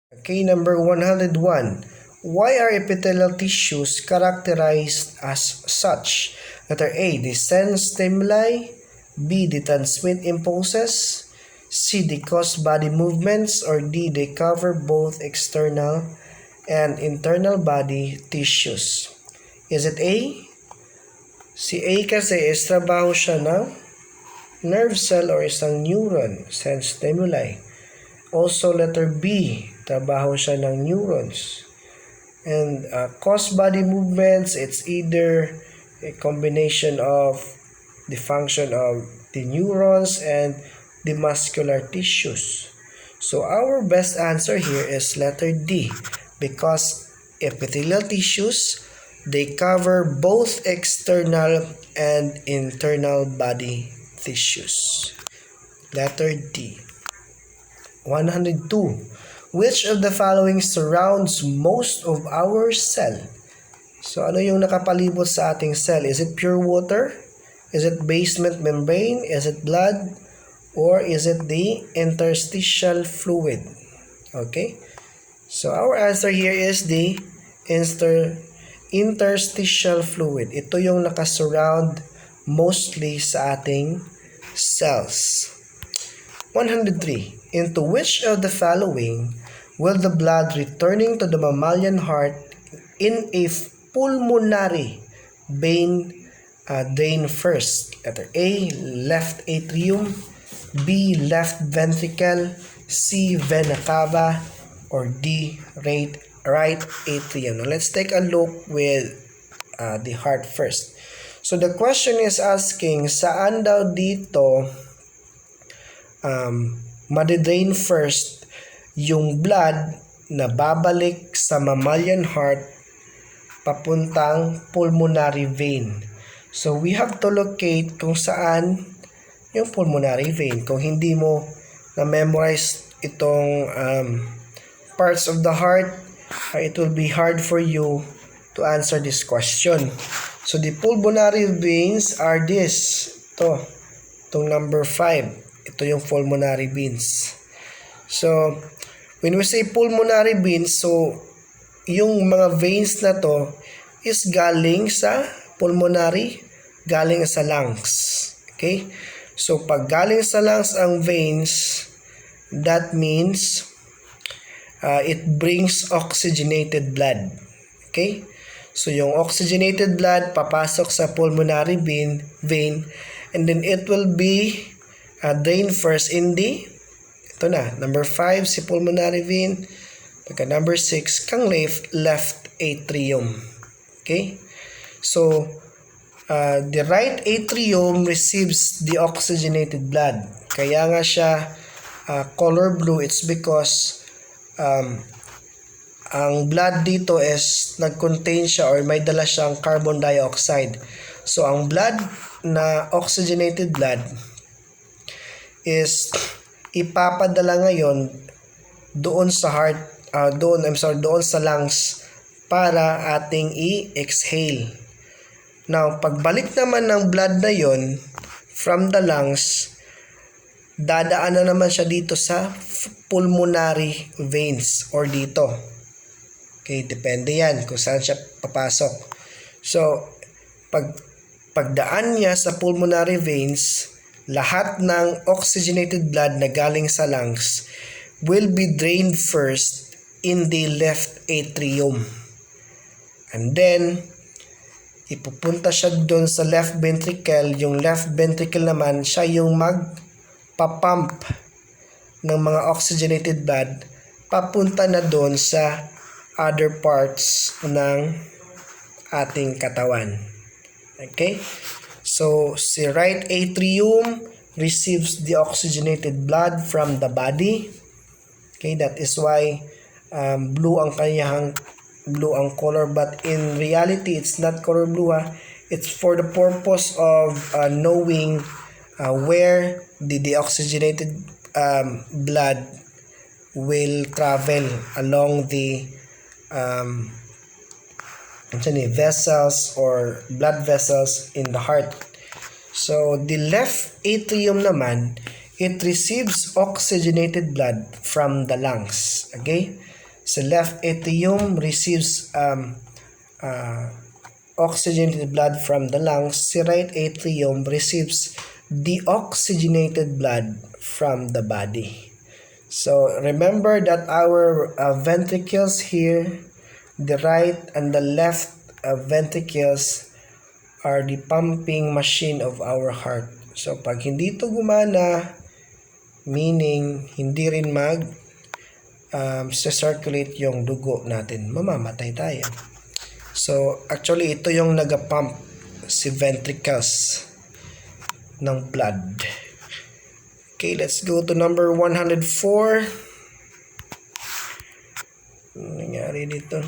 Okay, number 101. Why are epithelial tissues characterized as such? Letter A, they send stimuli. B, they transmit impulses. C, they cause body movements. Or D, they cover both external and internal body tissues. Is it A? Si A kasi is trabaho siya ng nerve cell or isang neuron, send stimuli. Also, letter B, trabaho siya ng neurons. And cause body movements, it's either a combination of the function of the neurons and the muscular tissues. So our best answer here is letter D, because epithelial tissues, they cover both external and internal body tissues. Letter D. 102. Which of the following surrounds most of our cell? So ano yung nakapalibot sa ating cell? Is it pure water? Is it basement membrane? Is it blood? Or is it the interstitial fluid? Okay? So our answer here is the interstitial fluid. Ito yung nakasurround mostly sa ating cells. 103. Into which of the following will the blood returning to the mammalian heart in a pulmonary vein drain first? Letter A, left atrium. B, left ventricle. C, vena cava. Or D, right atrium. Now let's take a look with the heart first. So the question is asking, saan daw dito madidrain first yung blood na babalik sa mammalian heart papuntang pulmonary vein. So we have to locate kung saan yung pulmonary vein. Kung hindi mo na-memorize itong parts of the heart, it will be hard for you to answer this question. So the pulmonary veins are this. Itong number 5. Ito yung pulmonary veins. So, when we say pulmonary veins, so yung mga veins na to is galing sa pulmonary, galing sa lungs. Okay? So, pag galing sa lungs ang veins, that means it brings oxygenated blood. Okay? So, yung oxygenated blood papasok sa pulmonary vein, and then it will be drain first in the, ito na, number 5, si pulmonary vein. Pagka number 6, kang left atrium. Okay? So, the right atrium receives the oxygenated blood. Kaya nga siya color blue. It's because ang blood dito is nag-contain siya or may dala siyang carbon dioxide. So, ang blood na oxygenated blood is ipapadala ngayon doon sa heart, doon sa lungs para ating i-exhale. Now, pagbalik naman ng blood na yon from the lungs, dadaan na naman siya dito sa pulmonary veins or dito. Okay, depende yan kung saan siya papasok. So, pagdaan niya sa pulmonary veins, lahat ng oxygenated blood na galing sa lungs will be drained first in the left atrium. And then, ipupunta siya doon sa left ventricle. Yung left ventricle naman, siya yung magpapump ng mga oxygenated blood papunta na doon sa other parts ng ating katawan. Okay? So, si right atrium receives the oxygenated blood from the body. Okay, that is why blue ang color, but in reality, it's not color blue. It's for the purpose of knowing where the oxygenated blood will travel along the vessels or blood vessels in the heart. So, the left atrium naman, it receives oxygenated blood from the lungs. Okay? So left atrium receives oxygenated blood from the lungs. The right atrium receives deoxygenated blood from the body. So remember that our ventricles here, the right and the left ventricles are the pumping machine of our heart. So pag hindi ito gumana, meaning hindi rin circulate yung dugo natin, mamamatay tayo. So actually ito yung nagapump si ventricles ng blood. Okay, let's go to number 104. Ano nangyari dito?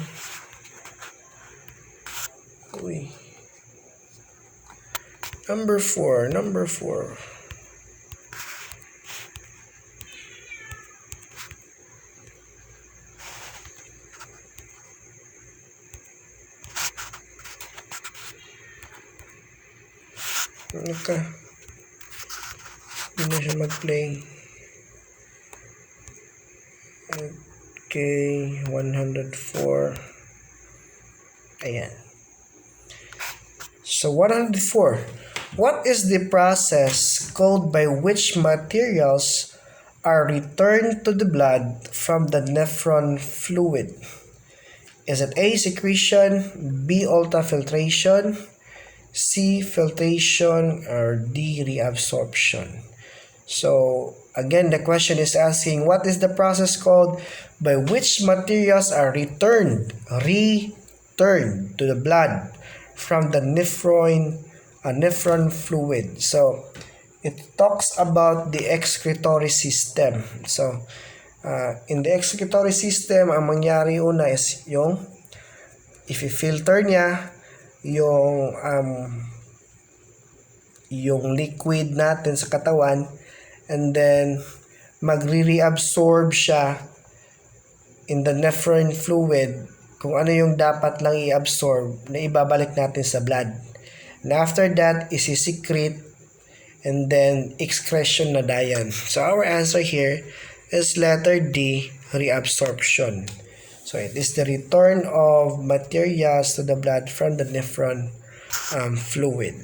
Uy. Number 4. Okay. Hindi na siya mag-play. Okay, 104. Ayan. So 104. What is the process called by which materials are returned to the blood from the nephron fluid? Is it A, secretion, B, ultrafiltration, C, filtration, or D, reabsorption? So again, the question is asking, what is the process called by which materials are returned to the blood from the nephron fluid? So it talks about the excretory system. So in the excretory system, ang mangyari una is yung i-filter niya yung liquid natin sa katawan, and then magre-reabsorb siya in the nephron fluid kung ano yung dapat lang i-absorb na ibabalik natin sa blood. And after that, isi-secrete, and then excretion na dayan. So our answer here is letter D, reabsorption. So it is the return of materials to the blood from the nephron fluid.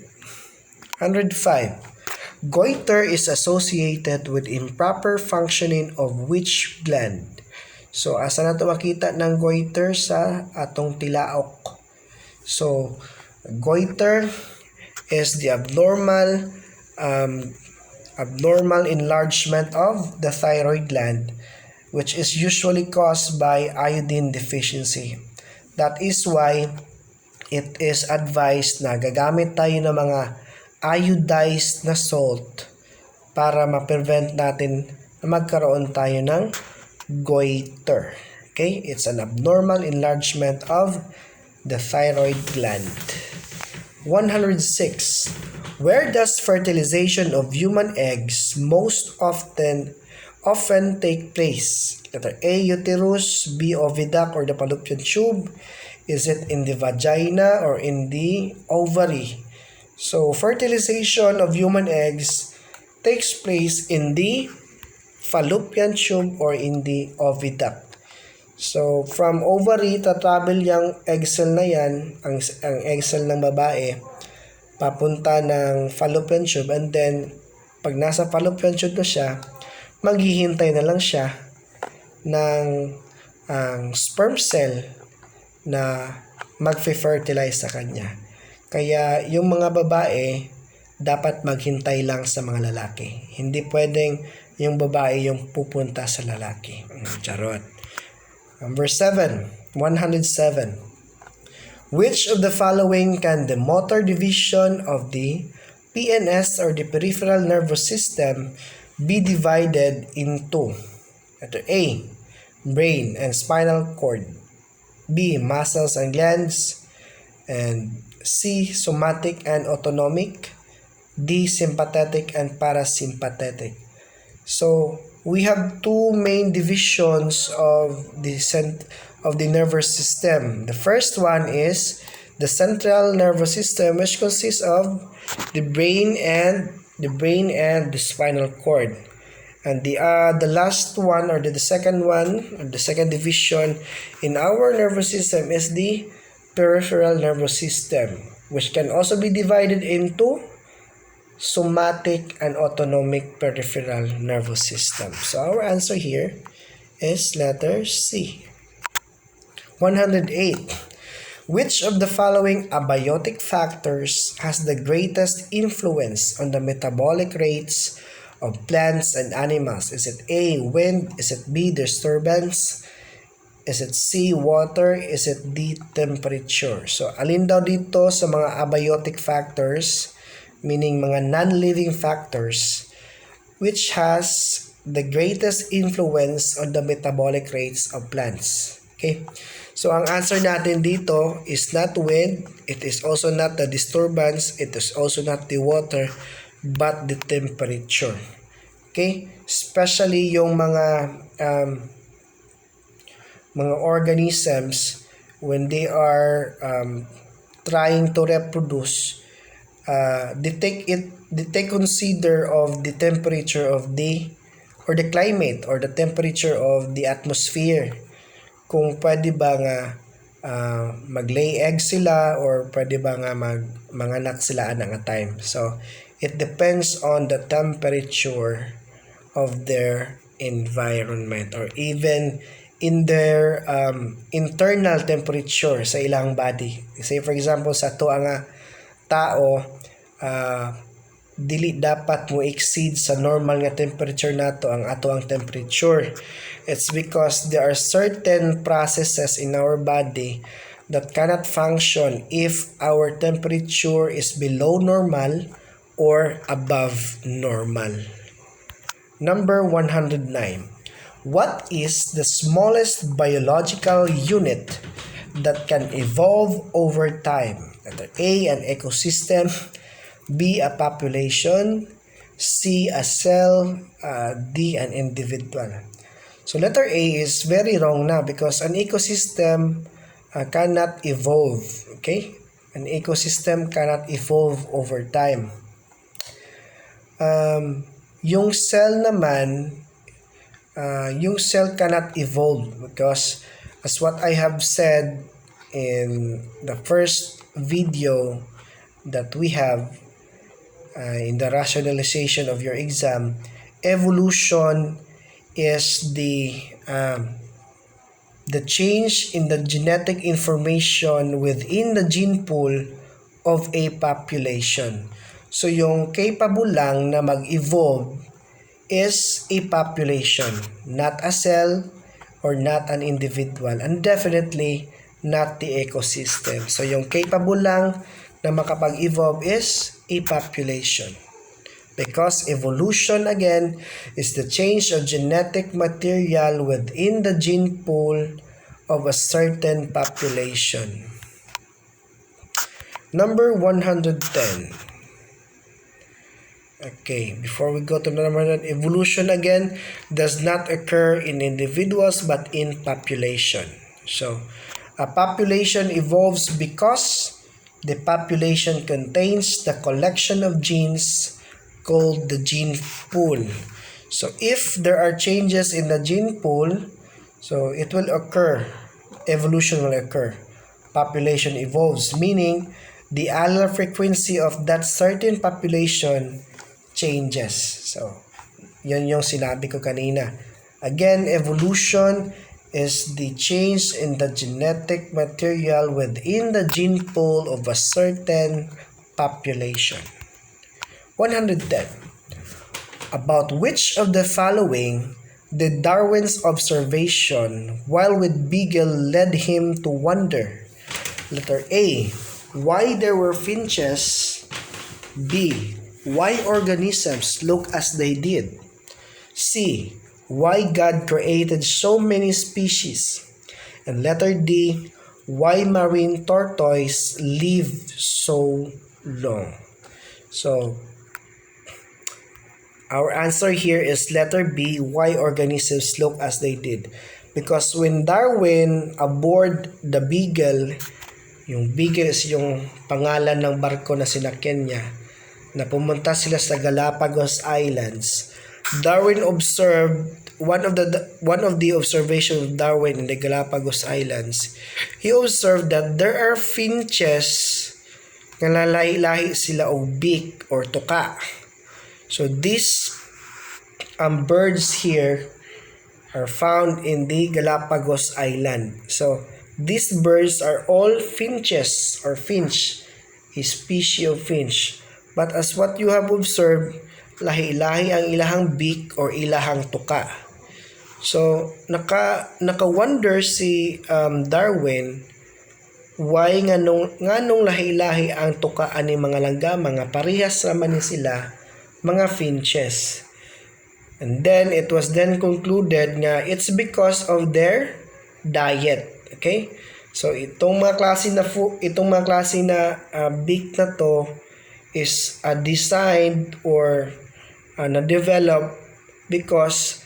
105. Goiter is associated with improper functioning of which gland? So, asa na ito makita ng goiter? Sa atong tilaok. So, goiter is the abnormal enlargement of the thyroid gland, which is usually caused by iodine deficiency. That is why it is advised na gagamit tayo ng mga iodized na salt para ma-prevent natin na magkaroon tayo ng goiter. Okay? It's an abnormal enlargement of the thyroid gland. 106. Where does fertilization of human eggs most often take place? Letter A, uterus, B, oviduct or the fallopian tube. Is it in the vagina or in the ovary? So, fertilization of human eggs takes place in the fallopian tube or in the oviduct. So, from ovary, tatravel yung egg cell na yan, ang egg cell ng babae, papunta ng fallopian tube, and then, pag nasa fallopian tube na siya, maghihintay na lang siya ng sperm cell na mag-fertilize sa kanya. Kaya yung mga babae dapat maghintay lang sa mga lalaki. Hindi pwedeng yung babae yung pupunta sa lalaki. Charot. Number 7, 107. Which of the following can the motor division of the PNS or the peripheral nervous system be divided into? Letter A, brain and spinal cord. B, muscles and glands. And C, somatic and autonomic. D, sympathetic and parasympathetic. So, we have two main divisions of the nervous system. The first one is the central nervous system, which consists of the brain and the spinal cord. And the last one, or the second one, or the second division in our nervous system is the peripheral nervous system, which can also be divided into somatic and autonomic peripheral nervous system. So our answer here is letter C. 108. Which of the following abiotic factors has the greatest influence on the metabolic rates of plants and animals? Is it A, wind? Is it B, disturbance? Is it C, water? Is it D, temperature? So, alin daw dito sa mga abiotic factors, meaning mga non-living factors, which has the greatest influence on the metabolic rates of plants? Okay? So, ang answer natin dito is not wind, it is also not the disturbance, it is also not the water, but the temperature. Okay? Especially yung mga organisms, when they are trying to reproduce, they consider of the temperature of the, or the climate, or the temperature of the atmosphere. Kung pwede ba nga mag-lay egg sila, or pwede ba nga manganak sila at a time. So, it depends on the temperature of their environment, or even in their internal temperature sa ilang body. Say for example, sa to nga tao, dili dapat mo exceed sa normal nga temperature nato ang ato ang temperature. It's because there are certain processes in our body that cannot function if our temperature is below normal or above normal. Number 109. What is the smallest biological unit that can evolve over time? Letter A, an ecosystem. B, a population. C, a cell. D, an individual. So letter A is very wrong na, because an ecosystem cannot evolve. Okay? An ecosystem cannot evolve over time. Yung cell naman, yung cell cannot evolve, because as what I have said in the first video that we have in the rationalization of your exam, evolution is the change in the genetic information within the gene pool of a population. So yung capable lang na mag-evolve is a population, not a cell or not an individual, and definitely not the ecosystem. So yung capable lang na makapag-evolve is a population. Because evolution, again, is the change of genetic material within the gene pool of a certain population. Number 110. Okay, before we go to number 1, evolution again does not occur in individuals but in population. So, a population evolves because the population contains the collection of genes called the gene pool. So if there are changes in the gene pool, so it will occur, evolution will occur. Population evolves, meaning the alveolar frequency of that certain population changes. So yun yung sinabi ko kanina. Again, evolution is the change in the genetic material within the gene pool of a certain population. 110. About which of the following did Darwin's observation while with beagle led him to wonder? Letter A, why there were finches. B, why organisms look as they did. C, why God created so many species. And letter D, why marine tortoise live so long. So our answer here is letter B, why organisms look as they did. Because when Darwin aboard the Beagle, yung Beagle is yung pangalan ng barko na sinakyan niya, na pumunta sila sa Galapagos Islands, Darwin observed one of the observations of Darwin in the Galapagos Islands. He observed that there are finches nga lalahi-lahi sila og beak or tuka. So these birds here are found in the Galapagos Island. So these birds are all finches or finch, a species of finch. But as what you have observed, lahi-lahi ang ilahang beak or ilahang tuka. So naka-wonder si Darwin why nganong lahi-lahi ang tuka ani mga langgam, mga parehas naman ni sila mga finches. And then it was then concluded nga it's because of their diet. Okay? So itong mga klase na beak na to is designed or na-develop because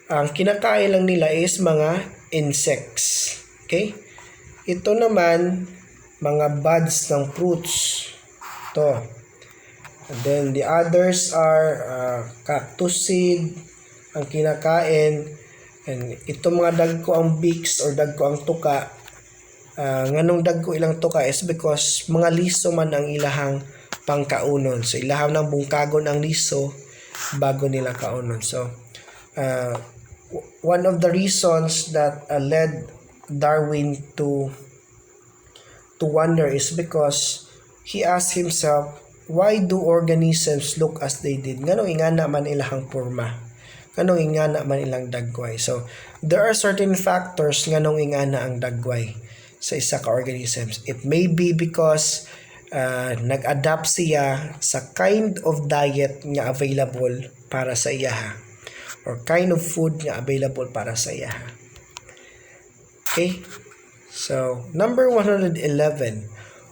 ang kinakain lang nila is mga insects. Okay? Ito naman, mga buds ng fruits. Ito. And then the others are cactus seed, ang kinakain. And ito mga dagko ang beaks or dagko ang tuka. Nganong dagko ilang tuka is because mga liso man ang ilahang pangkaunon. So ilahang ng bungkagon ang liso bago nila kaunon. So one of the reasons that led Darwin to wonder is because he asked himself, why do organisms look as they did? Nganong ingana man ilahang porma? Nganong ingana man ilang dagway? So there are certain factors nganong ingana ang dagway sa isa ka organisms. It may be because nag-adapt siya sa kind of diet nga available para sa iya or kind of food nga available para sa iya. Okay? So, number 111.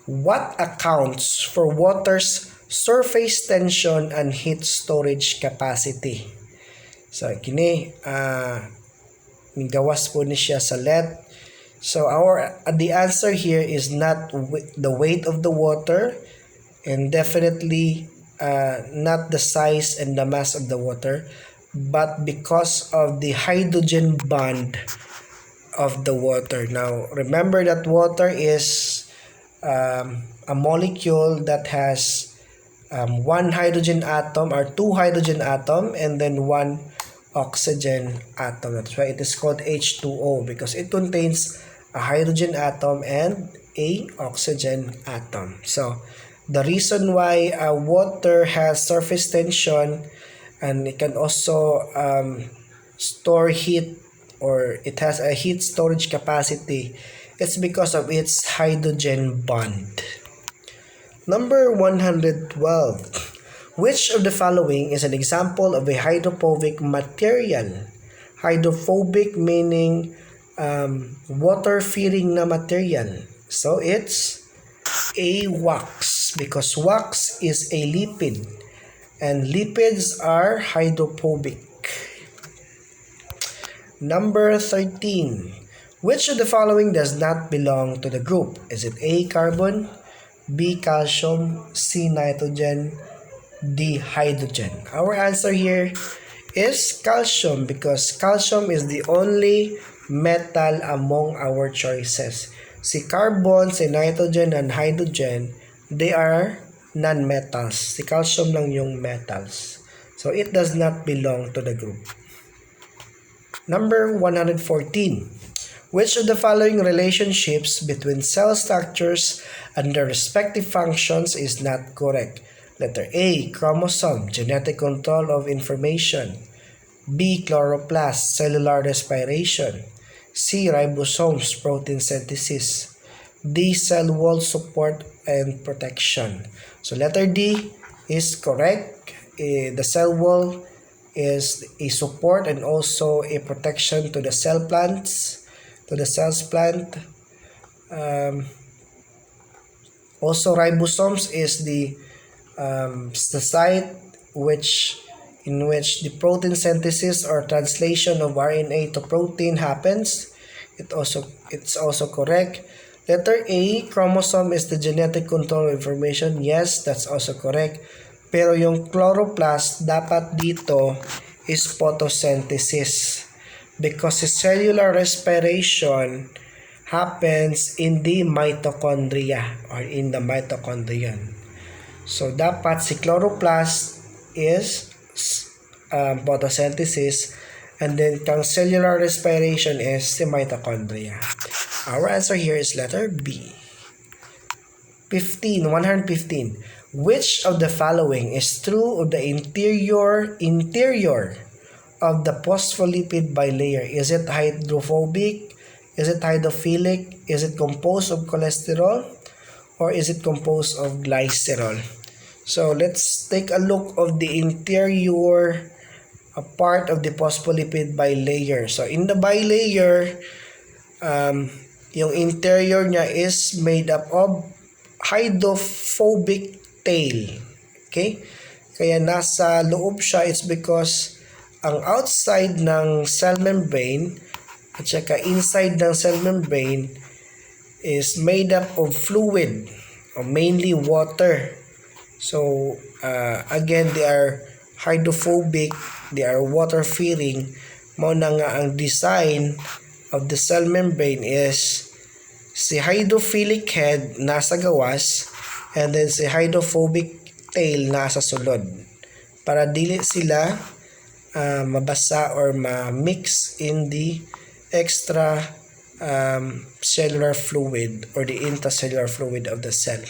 What accounts for water's surface tension and heat storage capacity? So, kini gawas po ni siya sa let. So, the answer here is not the weight of the water and definitely not the size and the mass of the water, but because of the hydrogen bond of the water. Now, remember that water is a molecule that has one hydrogen atom or two hydrogen atom and then one oxygen atom. That's why it is called H2O, because it contains a hydrogen atom and a oxygen atom. So, the reason why water has surface tension and it can also store heat, or it has a heat storage capacity, it's because of its hydrogen bond. Number 112. Which of the following is an example of a hydrophobic material? Hydrophobic meaning water-fearing na material. So it's a wax, because wax is a lipid and lipids are hydrophobic. Number 13. Which of the following does not belong to the group? Is it A, carbon, B, calcium, C, nitrogen, D, hydrogen? Our answer here is calcium, because calcium is the only metal among our choices. Si carbon, si nitrogen, and hydrogen, they are non-metals. Si calcium lang yung metals. So it does not belong to the group. Number 114. Which of the following relationships between cell structures and their respective functions is not correct? Letter A, chromosome, genetic control of information. B, chloroplast, cellular respiration. C, ribosomes, protein synthesis. D, cell wall support and protection. So letter D is correct. The cell wall is a support and also a protection to the cells plant. Also ribosomes is the site in which the protein synthesis or translation of RNA to protein happens. It's also correct. Letter A, chromosome is the genetic control of information. Yes, that's also correct. Pero yung chloroplast, dapat dito is photosynthesis, because the cellular respiration happens in the mitochondria or in the mitochondrion. So dapat si chloroplast is photosynthesis, and then kang cellular respiration is the mitochondria. Our answer here is letter B. 115. Which of the following is true of the interior of the phospholipid bilayer? Is it hydrophobic? Is it hydrophilic? Is it composed of cholesterol? Or is it composed of glycerol? So let's take a look of the interior part of the phospholipid bilayer. So in the bilayer, yung interior niya is made up of hydrophobic tail. Okay? Kaya nasa loob siya, it's because ang outside ng cell membrane at saka inside ng cell membrane is made up of fluid, or mainly water. So again, they are hydrophobic, they are water fearing. Mao na nga ang design of the cell membrane is si hydrophilic head nasa gawas, and then si hydrophobic tail nasa sulod, para dili sila mabasa or ma-mix in the extra cellular fluid or the intracellular fluid of the cell.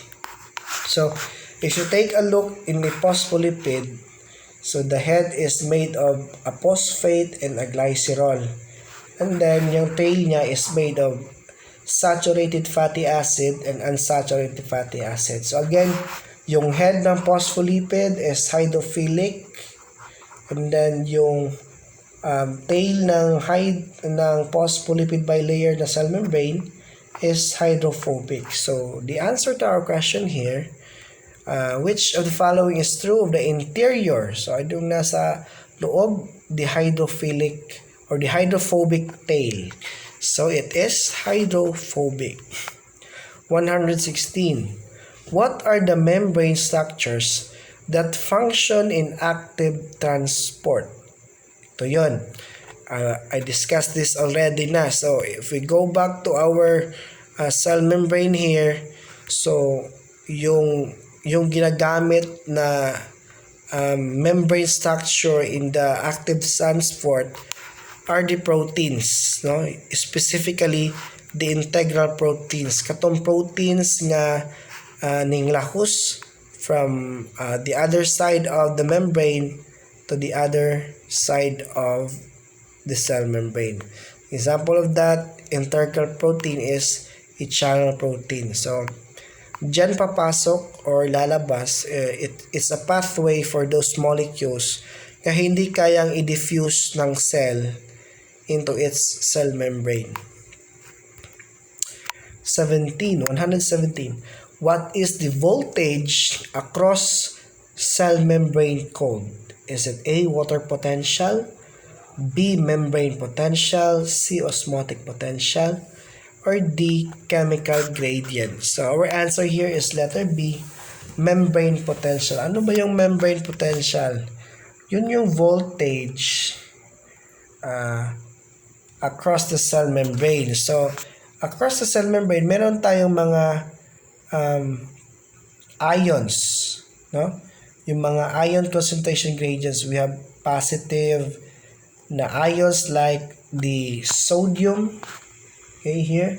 So if you take a look in the phospholipid, so the head is made of a phosphate and a glycerol, and then yung tail niya is made of saturated fatty acid and unsaturated fatty acid. So again, yung head ng phospholipid is hydrophilic, and then yung tail ng phospholipid bilayer na cell membrane is hydrophobic. So the answer to our question here, which of the following is true of the interior? So yung nasa loob, the hydrophilic or the hydrophobic tail. So it is hydrophobic. 116. What are the membrane structures that function in active transport? Ito yun. I discussed this already na. So if we go back to our cell membrane here, so yung ginagamit na membrane structure in the active transport are the proteins, no? Specifically the integral proteins. Katong proteins nga ning lahus from the other side of the membrane to the other side of the cell membrane. Example of that integral protein is a channel protein. So dyan papasok or lalabas, it's a pathway for those molecules na hindi kayang i-diffuse ng cell into its cell membrane. 117. What is the voltage across cell membrane code? Is it A, water potential, B, membrane potential, C, osmotic potential, or D, chemical gradient? So our answer here is letter B, membrane potential. Ano ba yung membrane potential? Yun yung voltage across the cell membrane. So across the cell membrane, meron tayong mga ions, no? Yung mga ion concentration gradients, we have positive na ions like the sodium. Okay, here.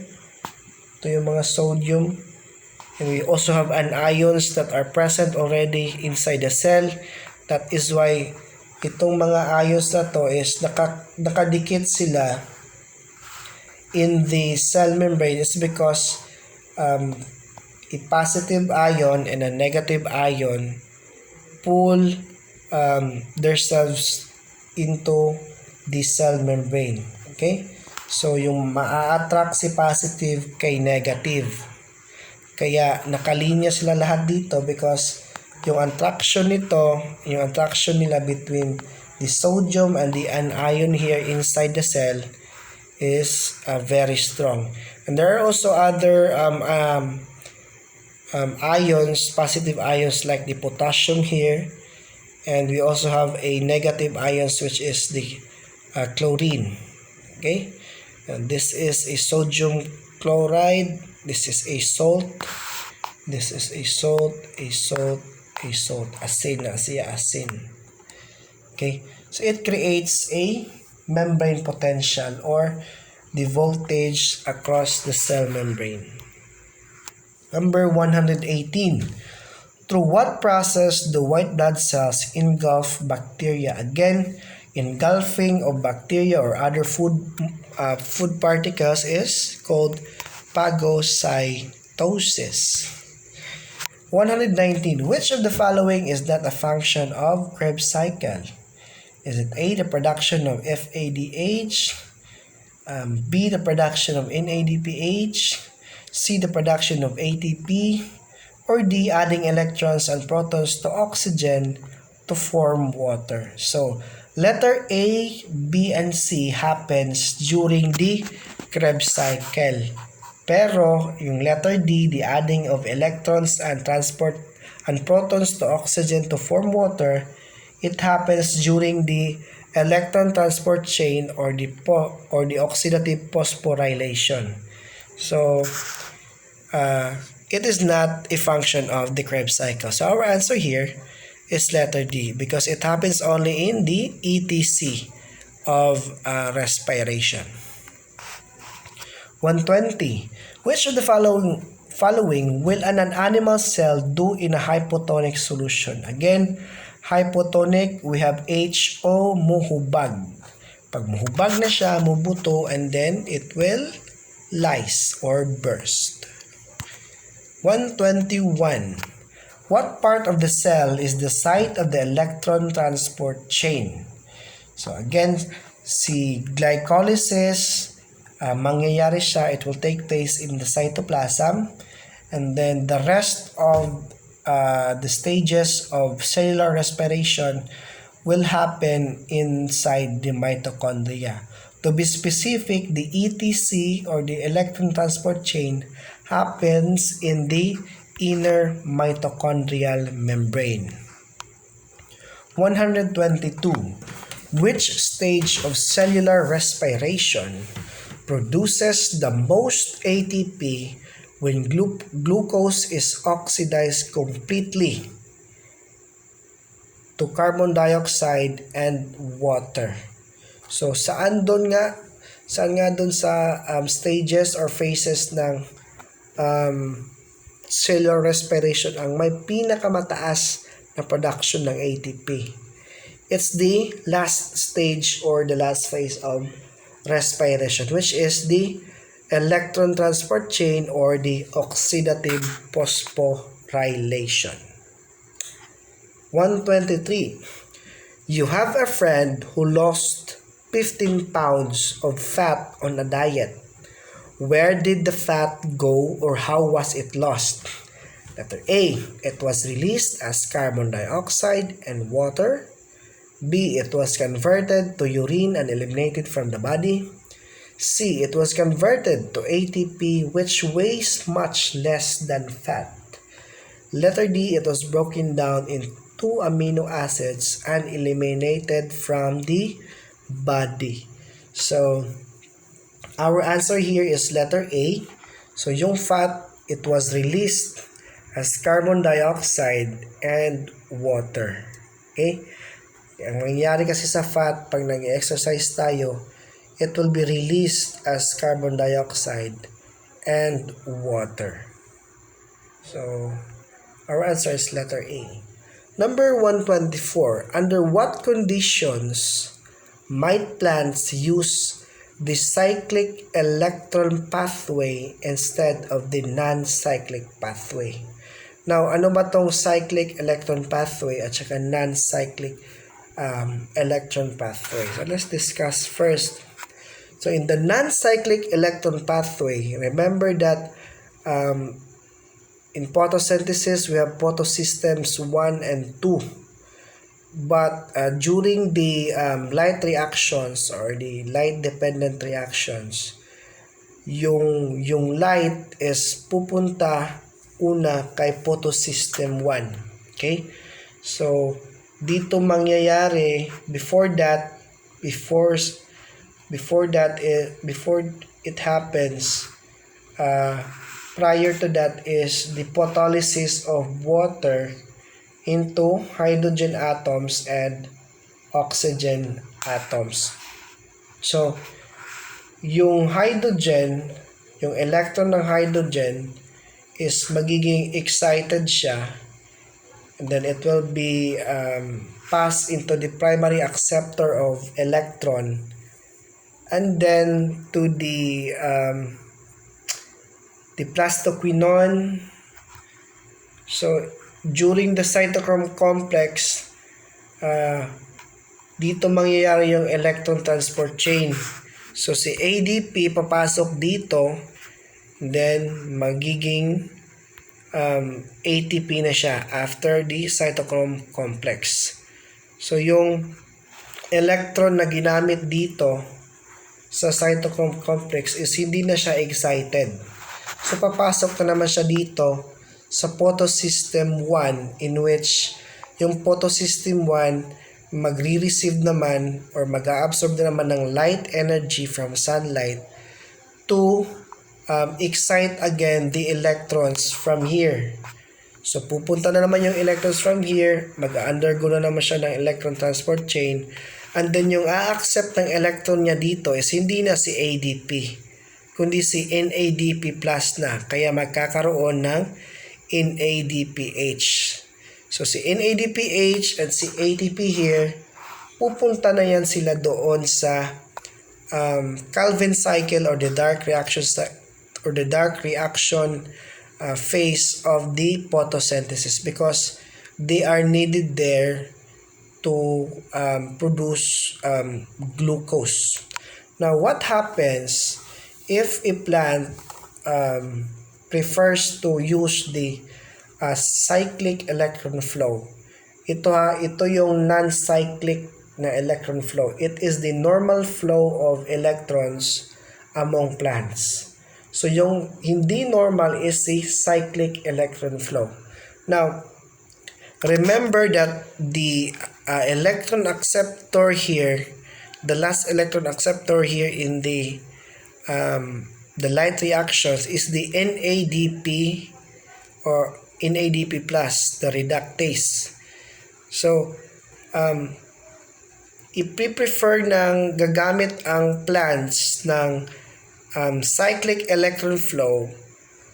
Ito yung mga sodium. And we also have anions that are present already inside the cell. That is why itong mga ions na to is nakadikit sila in the cell membrane. It's because a positive ion and a negative ion pull themselves into the cell membrane. Okay? So, yung maa-attract si positive kay negative. Kaya, nakalinya sila lahat dito because yung attraction nila between the sodium and the anion here inside the cell is very strong. And there are also other ions, positive ions like the potassium here, and we also have a negative ions, which is the chlorine. Okay, and this is a sodium chloride, this is a salt, this is a salt, a salt, a salt, asin na siya, asin. Okay, so it creates a membrane potential or the voltage across the cell membrane. Number 118. Through what process do white blood cells engulf bacteria? Again, engulfing of bacteria or other food particles is called phagocytosis. 119. Which of the following is not a function of Krebs cycle? Is it A, the production of FADH, B, the production of NADPH, C, the production of ATP, or D, adding electrons and protons to oxygen to form water? So, letter A, B, and C happens during the Krebs cycle. Pero, yung letter D, the adding of electrons and transport and protons to oxygen to form water, it happens during the electron transport chain or the oxidative phosphorylation. So, it is not a function of the Krebs cycle. So our answer here is letter D because it happens only in the ETC of respiration. 120. Which of the following will an animal cell do in a hypotonic solution? Again, hypotonic, we have HO, muhubag. Pag muhubag na siya, mubuto, and then it will lyse or burst. 121. What part of the cell is the site of the electron transport chain? So again, si glycolysis, mangyayari siya, it will take place in the cytoplasm, and then the rest of the stages of cellular respiration will happen inside the mitochondria. To be specific, the ETC or the electron transport chain happens in the inner mitochondrial membrane. 122. Which stage of cellular respiration produces the most ATP when glucose is oxidized completely to carbon dioxide and water? So saan nga dun sa stages or phases ng cellular respiration ang may pinakamataas na production ng ATP? It's the last stage or the last phase of respiration, which is the electron transport chain or the oxidative phosphorylation. 123. You have a friend who lost 15 pounds of fat on a diet. Where did the fat go or how was it lost? Letter A, it was released as carbon dioxide and water. B, it was converted to urine and eliminated from the body. C, it was converted to ATP, which weighs much less than fat. Letter D, it was broken down into amino acids and eliminated from the body. So, our answer here is letter A. So, yung fat, it was released as carbon dioxide and water. Okay? Ang nangyayari kasi sa fat, pag nag-exercise tayo, it will be released as carbon dioxide and water. So, our answer is letter A. Number 124. Under what conditions might plants use the cyclic electron pathway instead of the non-cyclic pathway? Now, ano ba tong cyclic electron pathway at saka non-cyclic electron pathway? So, let's discuss first. So, in the non-cyclic electron pathway, remember that in photosynthesis, we have photosystems 1 and 2. But during the light reactions or the light-dependent reactions, yung light is pupunta una kay photosystem 1. Okay? So, dito mangyayari before it happens, prior to that is the photolysis of water into hydrogen atoms and oxygen atoms. So, yung hydrogen, yung electron ng hydrogen is magiging excited siya, and then it will be passed into the primary acceptor of electron, and then to the plastoquinone. So during the cytochrome complex, dito mangyayari yung electron transport chain. So si ADP papasok dito, then magiging ATP na siya after the cytochrome complex. So yung electron na ginamit dito sa cytochrome complex is hindi na siya excited. So papasok na naman siya dito sa photosystem 1, in which yung photosystem 1 magre-receive naman or mag-absorb na naman ng light energy from sunlight to excite again the electrons from here. So pupunta na naman yung electrons from here, mag-undergo na naman siya ng electron transport chain, and then yung a-accept ng electron niya dito is hindi na si ADP, kundi si NADP plus na, kaya magkakaroon ng NADPH. So si NADPH at si ATP here, pupunta na yan sila doon sa Calvin cycle or the dark reaction phase of the photosynthesis, because they are needed there to produce glucose. Now what happens if a plant prefers to use the cyclic electron flow? Ito yung non-cyclic na electron flow. It is the normal flow of electrons among plants. So yung hindi normal is the cyclic electron flow. Now, remember that the electron acceptor here, the last electron acceptor here in the light reactions is the NADP or NADP plus, the reductase. So, ipiprefer ng gagamit ang plants ng cyclic electron flow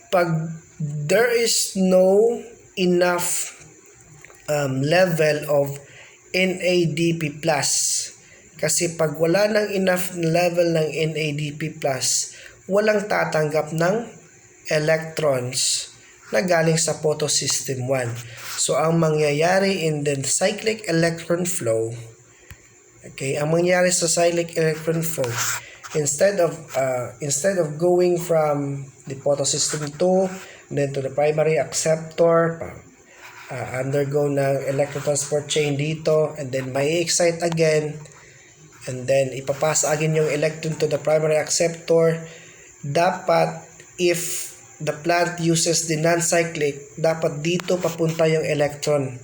pag there is no enough level of NADP plus. Kasi pag wala ng enough level ng NADP plus, walang tatanggap ng electrons na galing sa photosystem 1. So ang mangyayari in the cyclic electron flow, okay, ang mangyayari sa cyclic electron flow, instead of going from the photosystem 2 then to the primary acceptor, undergo ng electron transport chain dito, and then may excite again, and then ipapasa again yung electron to the primary acceptor. Dapat if the plant uses the non-cyclic, dapat dito papunta yung electron.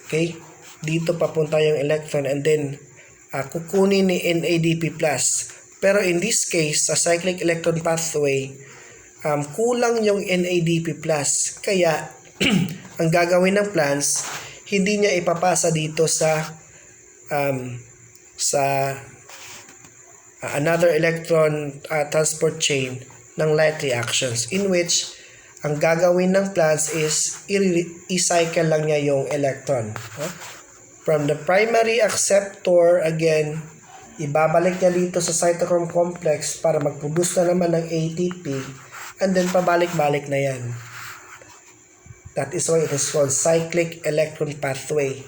Okay? Dito papunta yung electron, and then kukunin ni NADP+. Pero in this case, sa cyclic electron pathway, kulang yung NADP+. Kaya, ang gagawin ng plants, hindi niya ipapasa dito sa another electron transport chain ng light reactions, in which ang gagawin ng plants is i-cycle lang niya yung electron. From the primary acceptor, again, ibabalik niya dito sa cytochrome complex para mag-produce na naman ng ATP, and then pabalik-balik na yan. That is why it is called cyclic electron pathway.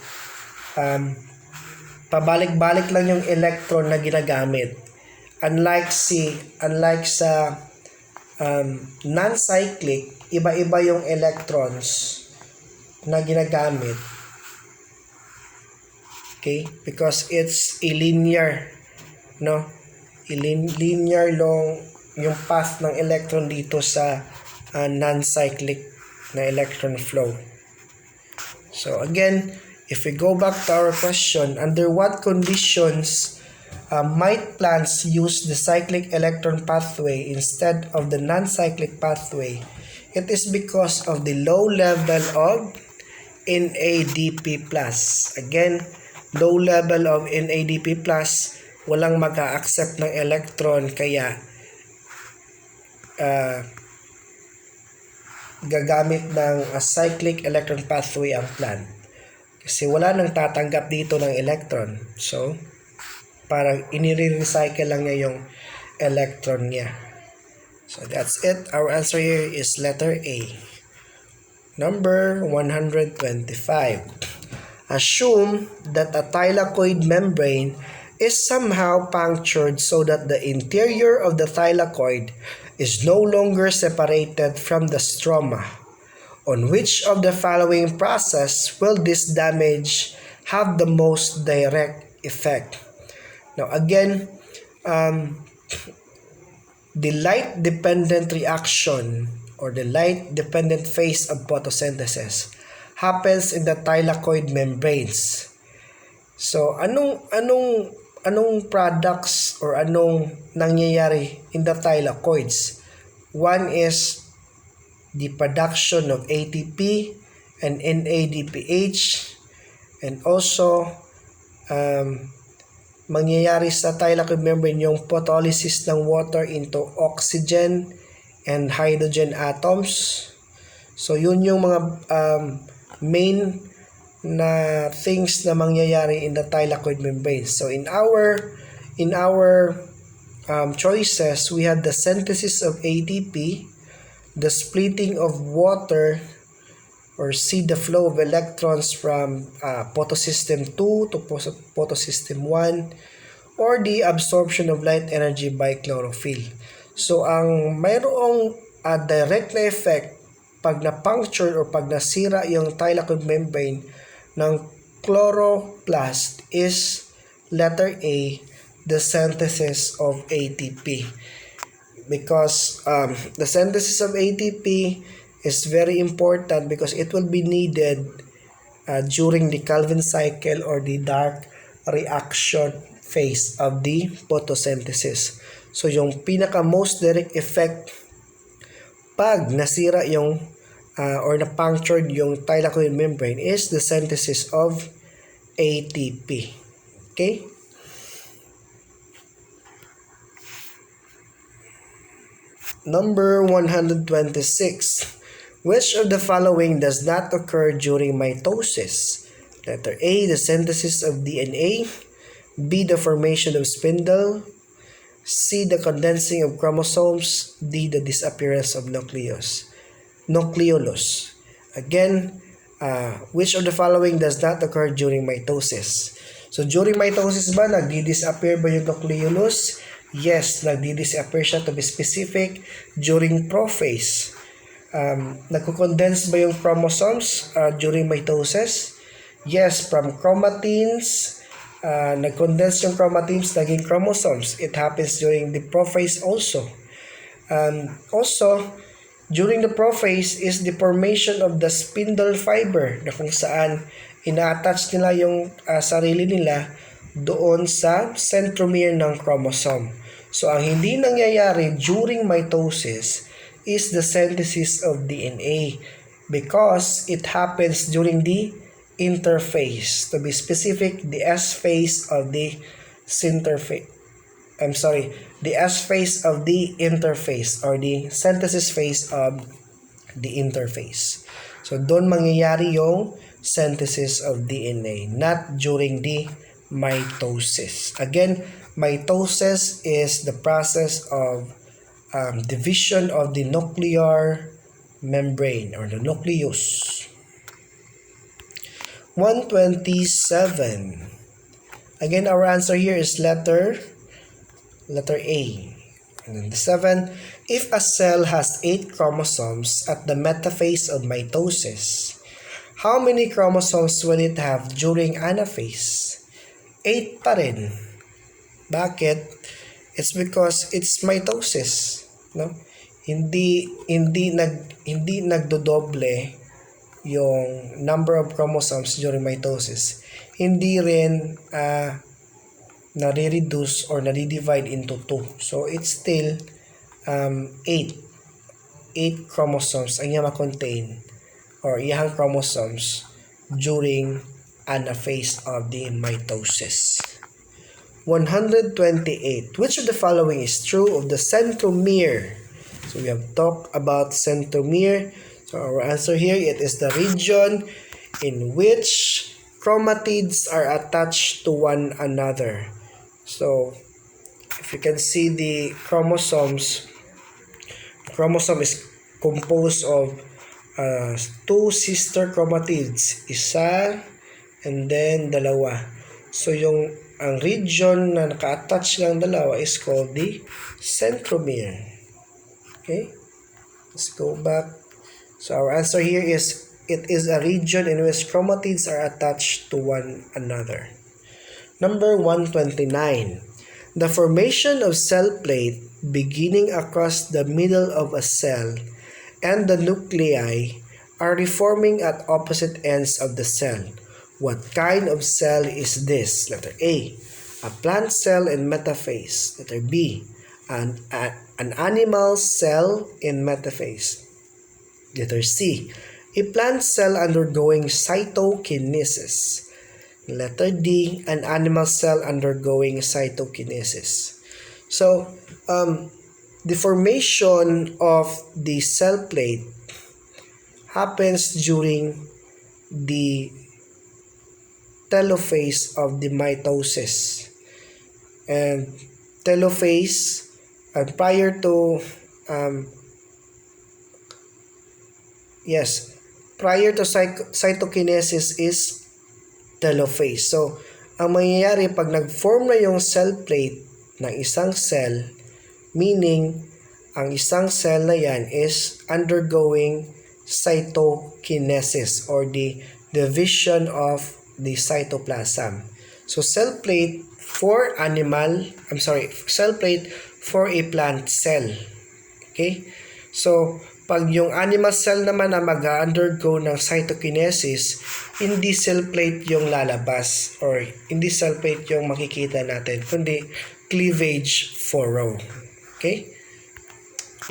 Pabalik-balik lang yung electron na ginagamit. Unlike sa non-cyclic, iba-iba yung electrons na ginagamit. Okay? Because it's a linear, no? Linear long yung path ng electron dito sa non-cyclic na electron flow. So again, if we go back to our question, under what conditions might plants use the cyclic electron pathway instead of the non-cyclic pathway? It is because of the low level of NADP+. Again, low level of NADP+, walang mag-a-accept ng electron, kaya gagamit ng cyclic electron pathway ang plant. Kasi wala nang tatanggap dito ng electron. So, parang inire-recycle lang niya yung electron niya. So, that's it. Our answer here is letter A. Number 125. Assume that a thylakoid membrane is somehow punctured so that the interior of the thylakoid is no longer separated from the stroma. On which of the following process will this damage have the most direct effect? Now again, the light-dependent reaction or the light-dependent phase of photosynthesis happens in the thylakoid membranes. So anong products or anong nangyayari in the thylakoids? One is the production of ATP and NADPH, and also mangyayari sa thylakoid membrane yung photolysis ng water into oxygen and hydrogen atoms. So yun yung mga main na things na mangyayari in the thylakoid membrane. So in our choices, we have the synthesis of ATP, the splitting of water, or C, the flow of electrons from photosystem 2 to photosystem 1, or the absorption of light energy by chlorophyll. So ang mayroong direct na effect pag na-puncture or pag nasira yung thylakoid membrane ng chloroplast is letter A, the synthesis of ATP. Because the synthesis of ATP is very important because it will be needed during the Calvin cycle or the dark reaction phase of the photosynthesis. So yung pinaka most direct effect pag nasira yung or na-punctured yung thylakoid membrane is the synthesis of ATP. Okay? Number 126. Which of the following does not occur during mitosis? Letter A, the synthesis of DNA. B, the formation of spindle. C, the condensing of chromosomes. D, the disappearance of nucleolus. Again, which of the following does not occur during mitosis? So during mitosis ba, nagdi-disappear ba yung nucleolus? Yes, nagdi-disappear siya, to be specific, during prophase. Nagko-condense ba yung chromosomes during mitosis? Yes, from chromatins, nag-condense yung chromatins, naging chromosomes. It happens during the prophase also. Also, during the prophase is the formation of the spindle fiber na kung saan ina-attach nila yung sarili nila doon sa centromere ng chromosome. So, ang hindi nangyayari during mitosis is the synthesis of DNA because it happens during the interphase. To be specific, the S phase of the the S phase of the interphase or the synthesis phase of the interphase. So, doon mangyayari yung synthesis of DNA, not during the mitosis. Again, mitosis is the process of division of the nuclear membrane or the nucleus. 127. Again, our answer here is letter A. And then the 7, if a cell has 8 chromosomes at the metaphase of mitosis, how many chromosomes will it have during anaphase? 8 pa rin. Bakit? It's because it's mitosis, no? Hindi nagdodoble yung number of chromosomes during mitosis, hindi rin nare-reduce or nare-divide into 2. So, it's still 8 chromosomes ang iya ma-contain or iyang chromosomes during anaphase of the mitosis. 128. Which of the following is true of the centromere? So, we have talked about centromere. So, our answer here, it is the region in which chromatids are attached to one another. So, if you can see the chromosomes, the chromosome is composed of 2 sister chromatids, isa and then dalawa. So, ang region na naka-attach lang dalawa is called the centromere. Okay? Let's go back. So, our answer here is, it is a region in which chromatids are attached to one another. Number 129. The formation of cell plate beginning across the middle of a cell and the nuclei are reforming at opposite ends of the cell. What kind of cell is this? Letter A, a plant cell in metaphase. Letter B, an animal cell in metaphase. Letter C, a plant cell undergoing cytokinesis. Letter D, an animal cell undergoing cytokinesis. So, the formation of the cell plate happens during the telophase of the mitosis. And telophase, prior to cytokinesis is telophase. So, ang mangyayari pag nag-form na yung cell plate ng isang cell, meaning ang isang cell na yan is undergoing cytokinesis or the division of the cytoplasm. So, cell plate for a plant cell. Okay? So, pag yung animal cell naman na mag-undergo ng cytokinesis, hindi cell plate yung lalabas or hindi cell plate yung makikita natin, kundi cleavage furrow. Okay?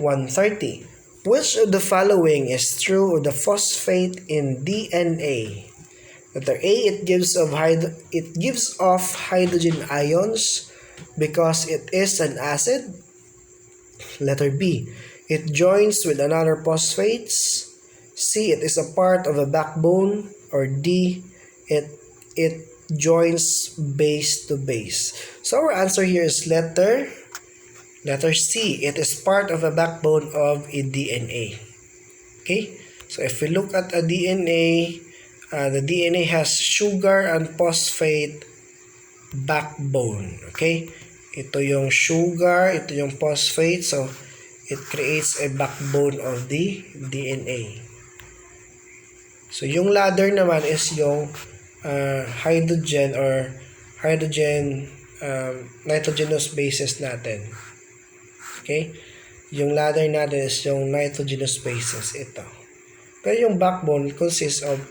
130. Which of the following is true of the phosphate in DNA? Letter A, it gives off hydrogen ions because it is an acid. Letter B, it joins with another phosphates. C, it is a part of a backbone. Or D, it joins base to base. So our answer here is letter C. It is part of a backbone of a DNA. Okay? So if we look at a DNA, the DNA has sugar and phosphate backbone. Okay? Ito yung sugar, ito yung phosphate. So it creates a backbone of the DNA. So, yung ladder naman is yung nitrogenous bases natin. Okay? Yung ladder natin is yung nitrogenous bases. Ito. Pero yung backbone consists of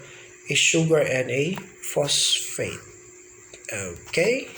a sugar and a phosphate. Okay?